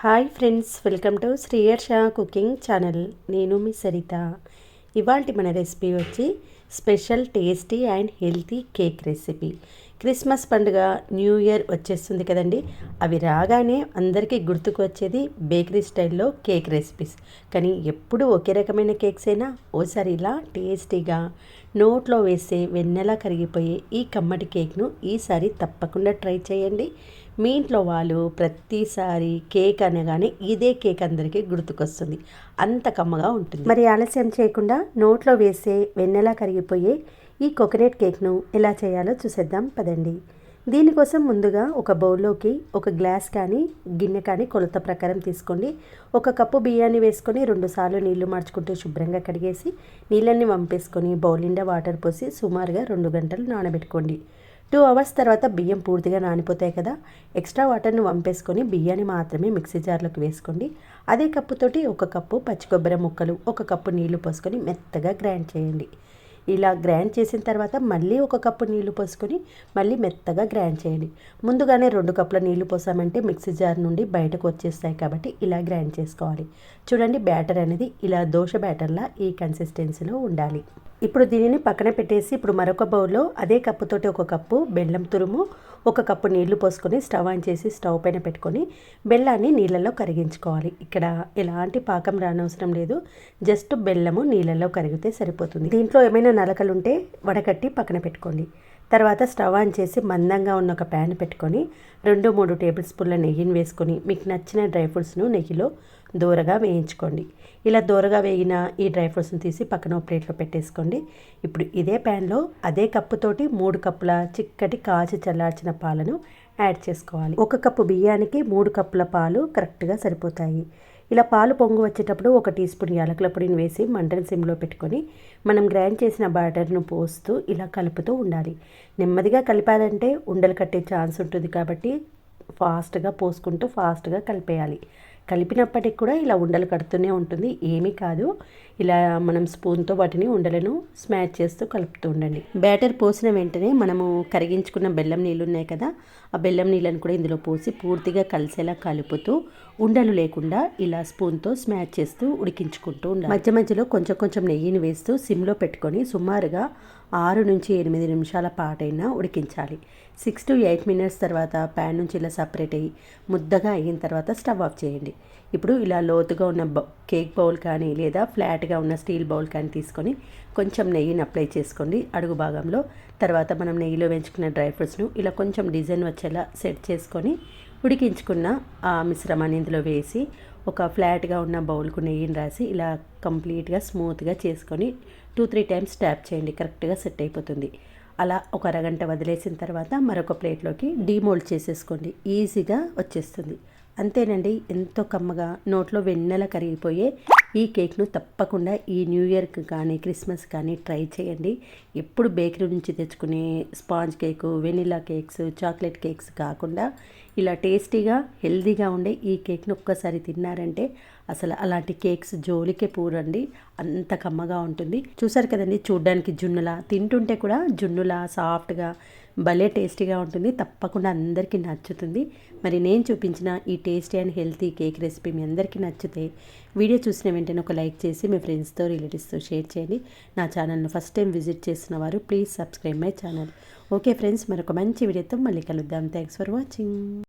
Hi friends, welcome to Sriyarsha cooking channel. నేను మీ సరిత. ఇవాల్టి మన రెసిపీ వచ్చి special tasty and healthy cake recipe. Christmas పండుగ, న్యూ ఇయర్ వచ్చేస్తుంది కదండి. అవి రాగానే అందరికీ గుర్తుకు వచ్చేది బేకరీ స్టైల్లో కేక్ రెసిపీస్. కానీ ఎప్పుడు ఒకే రకమైన కేక్స్ అయినా ఓసారి ఇలా టేస్టీగా నోట్లో వేస్తే వెన్నెలా కరిగిపోయే ఈ కమ్మటి కేక్ను ఈసారి తప్పకుండా ట్రై చేయండి. మీ ఇంట్లో వాళ్ళు ప్రతిసారి కేక్ అనగానే ఇదే కేక్ అందరికీ గుర్తుకొస్తుంది. అంత కమ్మగా ఉంటుంది. మరి ఆలస్యం చేయకుండా నోట్లో వేసే వెన్నెలా కరిగిపోయే ఈ కోకోనట్ కేక్ను ఎలా చేయాలో చూసేద్దాం పదండి. దీనికోసం ముందుగా ఒక బౌల్లోకి ఒక గ్లాస్ కానీ గిన్నె కానీ కొలత ప్రకారం తీసుకోండి. ఒక కప్పు బియ్యాన్ని వేసుకొని 2 సార్లు నీళ్లు మార్చుకుంటూ శుభ్రంగా కడిగేసి నీళ్ళన్నీ వంపేసుకొని బౌల్ నిండా వాటర్ పోసి సుమారుగా 2 గంటలు నానబెట్టుకోండి. 2 అవర్స్ తర్వాత బియ్యం పూర్తిగా నానిపోతాయి కదా. ఎక్స్ట్రా వాటర్ను వంపేసుకొని బియ్యాన్ని మాత్రమే మిక్సీ జార్లోకి వేసుకోండి. అదే కప్పుతోటి 1 కప్పు పచ్చి కొబ్బరి ముక్కలు, 1 కప్పు నీళ్లు పోసుకొని మెత్తగా గ్రైండ్ చేయండి. ఇలా గ్రైండ్ చేసిన తర్వాత మళ్ళీ 1 కప్పు నీళ్లు పోసుకొని మళ్ళీ మెత్తగా గ్రైండ్ చేయండి. ముందుగానే 2 కప్పుల నీళ్లు పోసామంటే మిక్సీ జార్ నుండి బయటకు వచ్చేస్తాయి కాబట్టి ఇలా గ్రైండ్ చేసుకోవాలి. చూడండి, బ్యాటర్ అనేది ఇలా దోశ బ్యాటర్లా ఈ కన్సిస్టెన్సీలో ఉండాలి. ఇప్పుడు దీనిని పక్కన పెట్టేసి ఇప్పుడు మరొక బౌల్లో అదే కప్పుతోటి 1 కప్పు బెల్లం తురుము, 1 కప్పు నీళ్లు పోసుకొని స్టవ్ ఆన్ చేసి స్టవ్ పైన పెట్టుకొని బెల్లాన్ని నీళ్ళల్లో కరిగించుకోవాలి. ఇక్కడ ఎలాంటి పాకం రానవసరం లేదు, జస్ట్ బెల్లము నీళ్ళల్లో కరిగితే సరిపోతుంది. దీంట్లో ఏమైనా నలకలుంటే వడకట్టి పక్కన పెట్టుకోండి. తర్వాత స్టవ్ ఆన్ చేసి మందంగా ఉన్న ఒక ప్యాన్ పెట్టుకొని 2-3 టేబుల్ స్పూన్ల నెయ్యిని వేసుకొని మీకు నచ్చిన డ్రై ఫ్రూట్స్ను నెయ్యిలో దూరగా వేయించుకోండి. ఇలా దూరగా వేగిన ఈ డ్రై ఫ్రూట్స్ని తీసి పక్కన ప్లేట్లో పెట్టేసుకోండి. ఇప్పుడు ఇదే ప్యాన్లో అదే కప్పుతోటి 3 కప్పుల చిక్కటి కాచి చల్లార్చిన పాలను యాడ్ చేసుకోవాలి. 1 కప్పు బియ్యానికి 3 కప్పుల పాలు కరెక్ట్గా సరిపోతాయి. ఇలా పాలు పొంగు వచ్చేటప్పుడు 1 టీ స్పూన్ యాలకుల పొడిని వేసి మంటను సిమ్లో పెట్టుకొని మనం గ్రైండ్ చేసిన బ్యాటర్ను పోస్తూ ఇలా కలుపుతూ ఉండాలి. నెమ్మదిగా కలిపాలంటే ఉండలు కట్టే ఛాన్స్ ఉంటుంది కాబట్టి ఫాస్ట్గా పోసుకుంటూ ఫాస్ట్గా కలిపేయాలి. కలిపినప్పటికి కూడా ఇలా ఉండలు కడుతూనే ఉంటుంది, ఏమీ కాదు. ఇలా మనం స్పూన్తో వాటిని ఉండలను స్మాష్ చేస్తూ కలుపుతూ ఉండండి. బ్యాటర్ పోసిన వెంటనే మనము కరిగించుకున్న బెల్లం నీళ్ళు ఉన్నాయి కదా, ఆ బెల్లం నీళ్ళని కూడా ఇందులో పోసి పూర్తిగా కలిసేలా కలుపుతూ ఉండలు లేకుండా ఇలా స్పూన్తో స్మాష్ చేస్తూ ఉడికించుకుంటూ ఉండాలి. మధ్య మధ్యలో కొంచెం కొంచెం నెయ్యిని వేస్తూ సిమ్లో పెట్టుకొని సుమారుగా 6 నుంచి 8 నిమిషాల పాటైనా ఉడికించాలి. 6 to 8 మినిట్స్ తర్వాత ప్యాన్ నుంచి ఇలా సపరేట్ అయ్యి ముద్దగా అయిన తర్వాత స్టవ్ ఆఫ్ చేయండి. ఇప్పుడు ఇలా లోతుగా ఉన్న కేక్ బౌల్ కానీ లేదా ఫ్లాట్గా ఉన్న స్టీల్ బౌల్ కానీ తీసుకొని కొంచెం నెయ్యిని అప్లై చేసుకోండి అడుగు భాగంలో. తర్వాత మనం నెయ్యిలో వేయించుకున్న డ్రై ఫ్రూట్స్ను ఇలా కొంచెం డిజైన్ వచ్చేలా సెట్ చేసుకొని ఉడికించుకున్న ఆ మిశ్రమాన్ని ఇందులో వేసి ఒక ఫ్లాట్గా ఉన్న బౌల్కు నెయ్యిని రాసి ఇలా కంప్లీట్గా స్మూత్గా చేసుకొని 2-3 టైమ్స్ ట్యాప్ చేయండి. కరెక్ట్గా సెట్ అయిపోతుంది. అలా ఒక అరగంట వదిలేసిన తర్వాత మరొక ప్లేట్లోకి డీమోల్డ్ చేసేసుకోండి. ఈజీగా వచ్చేస్తుంది. అంతేనండి, ఎంతో కమ్మగా నోట్లో వెన్నెల కరిగిపోయే ఈ కేక్ను తప్పకుండా ఈ న్యూ ఇయర్కి కానీ క్రిస్మస్ కానీ ట్రై చేయండి. ఎప్పుడు బేకరీ నుంచి తెచ్చుకునే sponge cake, vanilla cakes, chocolate cakes కాకుండా ఇలా టేస్టీగా హెల్తీగా ఉండే ఈ కేక్ను ఒక్కసారి తిన్నారంటే అసలు అలాంటి కేక్స్ జోలికే పూరండి, అంత కమ్మగా ఉంటుంది. చూసారు కదండి, చూడ్డానికి జున్నులా, తింటుంటే కూడా జున్నులా సాఫ్ట్గా భలే టేస్టీగా ఉంటుంది. తప్పకుండా అందరికీ నచ్చుతుంది. మరి నేను చూపించిన ఈ tasty and healthy cake recipe మీ అందరికీ నచ్చితే వీడియో చూసిన వెంటనే ఒక లైక్ చేసి మీ ఫ్రెండ్స్తో రిలేటివ్స్తో షేర్ చేయండి. నా ఛానల్ను ఫస్ట్ టైం విజిట్ చేస్తున్న వారు please subscribe my channel. Okay friends, మరొక మంచి వీడియోతో మళ్ళీ కలుద్దాం. Thanks for watching.